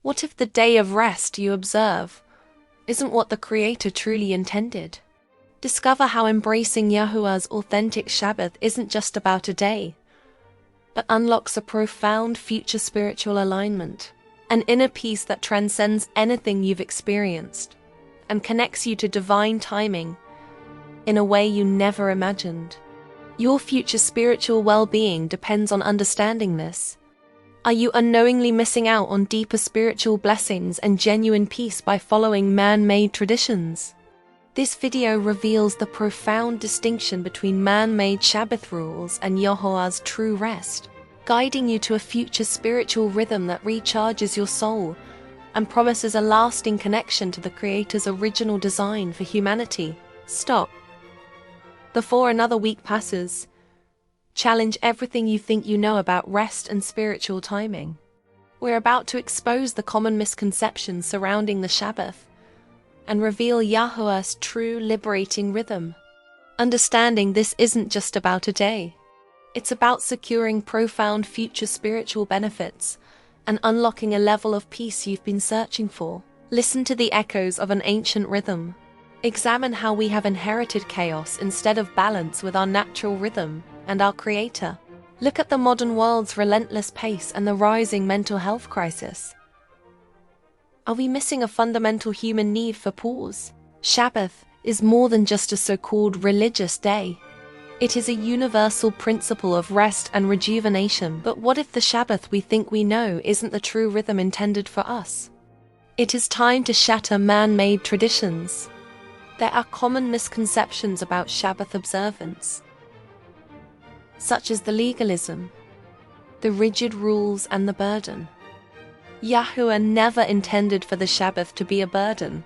What if the day of rest you observe isn't what the Creator truly intended? Discover how embracing Yahuah's authentic Shabbat isn't just about a day, but unlocks a profound future spiritual alignment, an inner peace that transcends anything you've experienced, and connects you to divine timing in a way you never imagined. Your future spiritual well-being depends on understanding this. Are you unknowingly missing out on deeper spiritual blessings and genuine peace by following man-made traditions? This video reveals the profound distinction between man-made Shabbat rules and Yahuah's true rest, guiding you to a future spiritual rhythm that recharges your soul and promises a lasting connection to the Creator's original design for humanity. Stop. Before another week passes, challenge everything you think you know about rest and spiritual timing. We're about to expose the common misconceptions surrounding the Sabbath and reveal Yahuah's true liberating rhythm. Understanding this isn't just about a day. It's about securing profound future spiritual benefits and unlocking a level of peace you've been searching for. Listen to the echoes of an ancient rhythm. Examine how we have inherited chaos instead of balance with our natural rhythm and our Creator. Look at the modern world's relentless pace and the rising mental health crisis. Are we missing a fundamental human need for pause? Shabbat is more than just a so-called religious day. It is a universal principle of rest and rejuvenation. But what if the Shabbat we think we know isn't the true rhythm intended for us? It is time to shatter man-made traditions. There are common misconceptions about Shabbat observance, such as the legalism, the rigid rules, and the burden. Yahuah never intended for the Shabbat to be a burden.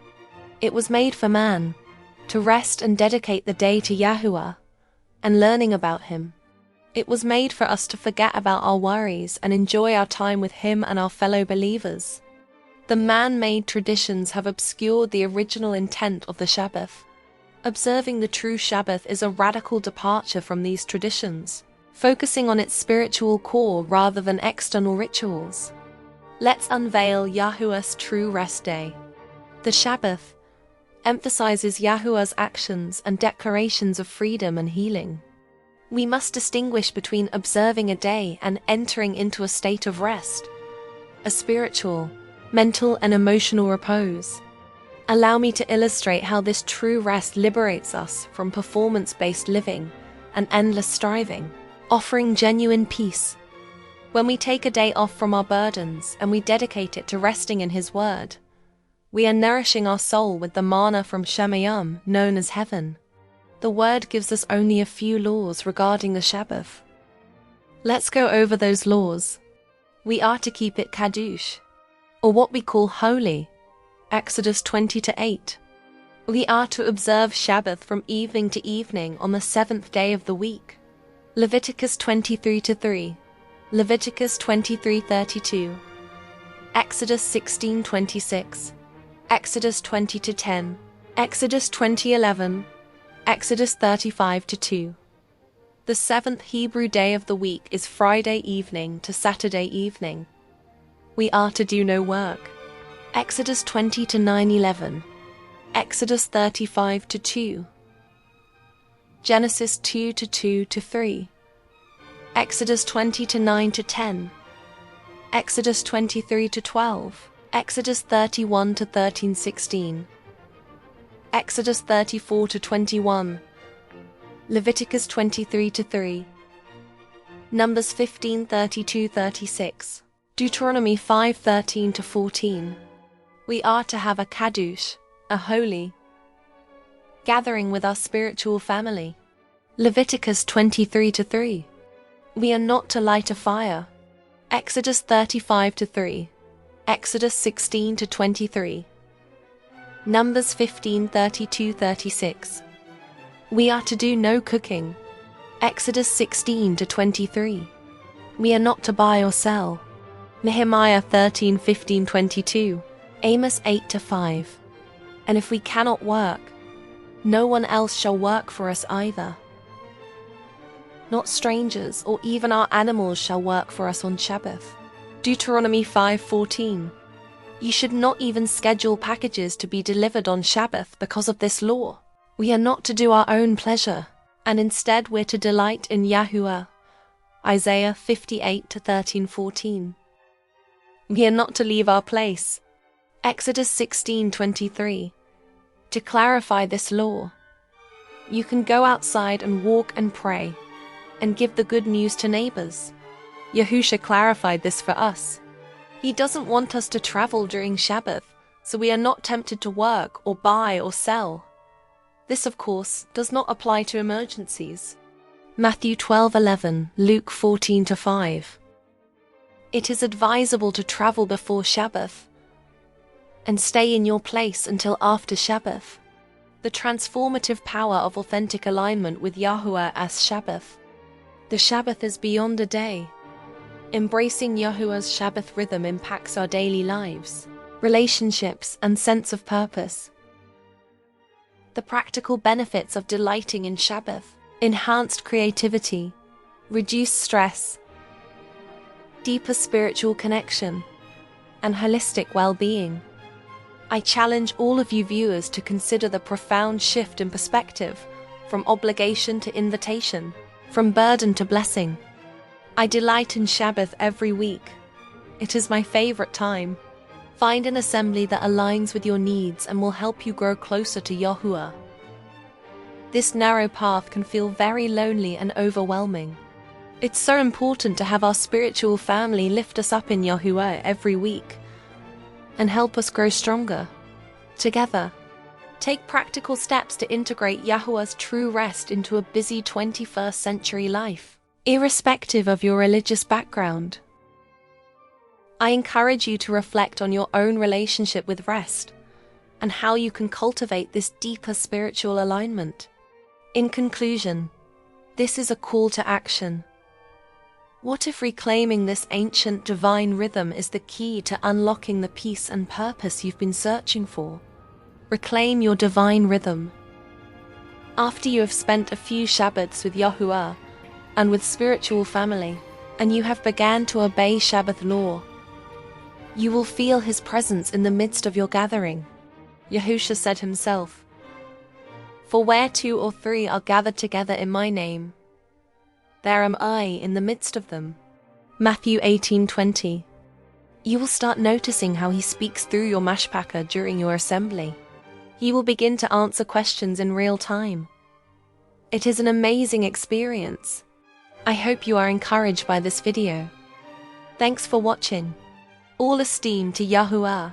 It was made for man, to rest and dedicate the day to Yahuah and learning about Him. It was made for us to forget about our worries and enjoy our time with Him and our fellow believers. The man-made traditions have obscured the original intent of the Sabbath. Observing the true Sabbath is a radical departure from these traditions, focusing on its spiritual core rather than external rituals. Let's unveil Yahuah's true rest day. The Sabbath emphasizes Yahuah's actions and declarations of freedom and healing. We must distinguish between observing a day and entering into a state of rest, a spiritual, mental, and emotional repose. Allow me to illustrate how this true rest liberates us from performance-based living and endless striving, offering genuine peace. When we take a day off from our burdens and we dedicate it to resting in His Word, we are nourishing our soul with the manna from Shemayim, known as heaven. The Word gives us only a few laws regarding the Sabbath. Let's go over those laws. We are to keep it kadush, or what we call holy, Exodus 20-8. We are to observe Sabbath from evening to evening on the seventh day of the week, Leviticus 23-3. Leviticus 23:32, Exodus 16:26, Exodus 20:10, Exodus 20:11, Exodus 35:2. The seventh Hebrew day of the week is Friday evening to Saturday evening. We are to do no work, Exodus 20:9-11, Exodus 35:2, Genesis 2:2-3. Exodus 20:9-10, Exodus 23:12, Exodus 31:13-16, Exodus 34:21, Leviticus 23:3, Numbers 15:32-36, Deuteronomy 5:13-14. We are to have a kadush, a holy gathering with our spiritual family, Leviticus 23:3. We are not to light a fire, Exodus 35:3, Exodus 16:23, Numbers 15:32-36. We are to do no cooking, Exodus 16:23. We are not to buy or sell, Nehemiah 13:15-22, Amos 8:5. And if we cannot work, no one else shall work for us either. Not strangers or even our animals shall work for us on Shabbat, Deuteronomy 5:14. You should not even schedule packages to be delivered on Shabbat because of this law. We are not to do our own pleasure, and instead we're to delight in Yahuah. Isaiah 58:13-14. We are not to leave our place. Exodus 16:23. To clarify this law, you can go outside and walk and pray, and give the good news to neighbors. Yahusha clarified this for us. He doesn't want us to travel during Shabbath, so we are not tempted to work or buy or sell. This, of course, does not apply to emergencies. Matthew 12:11, Luke 14:5. It is advisable to travel before Shabbath and stay in your place until after Shabbath. The transformative power of authentic alignment with Yahuah as Shabbath. The Shabbath is beyond a day. Embracing Yahuah's Shabbath rhythm impacts our daily lives, relationships, and sense of purpose. The practical benefits of delighting in Shabbath: enhanced creativity, reduced stress, deeper spiritual connection, and holistic well-being. I challenge all of you viewers to consider the profound shift in perspective, from obligation to invitation, from burden to blessing. I delight in Shabbath every week. It is my favorite time. Find an assembly that aligns with your needs and will help you grow closer to Yahuah. This narrow path can feel very lonely and overwhelming. It's so important to have our spiritual family lift us up in Yahuah every week and help us grow stronger. Together, take practical steps to integrate Yahuah's true rest into a busy 21st century life, irrespective of your religious background. I encourage you to reflect on your own relationship with rest and how you can cultivate this deeper spiritual alignment. In conclusion, this is a call to action. What if reclaiming this ancient divine rhythm is the key to unlocking the peace and purpose you've been searching for? Reclaim your divine rhythm. After you have spent a few Shabbats with Yahuah and with spiritual family, and you have began to obey Shabbath law, you will feel His presence in the midst of your gathering. Yahusha said Himself, "For where 2 or 3 are gathered together in my name, there am I in the midst of them." Matthew 18:20. You will start noticing how He speaks through your mashpaka during your assembly. He will begin to answer questions in real time. It is an amazing experience. I hope you are encouraged by this video. Thanks for watching. All esteem to Yahuah.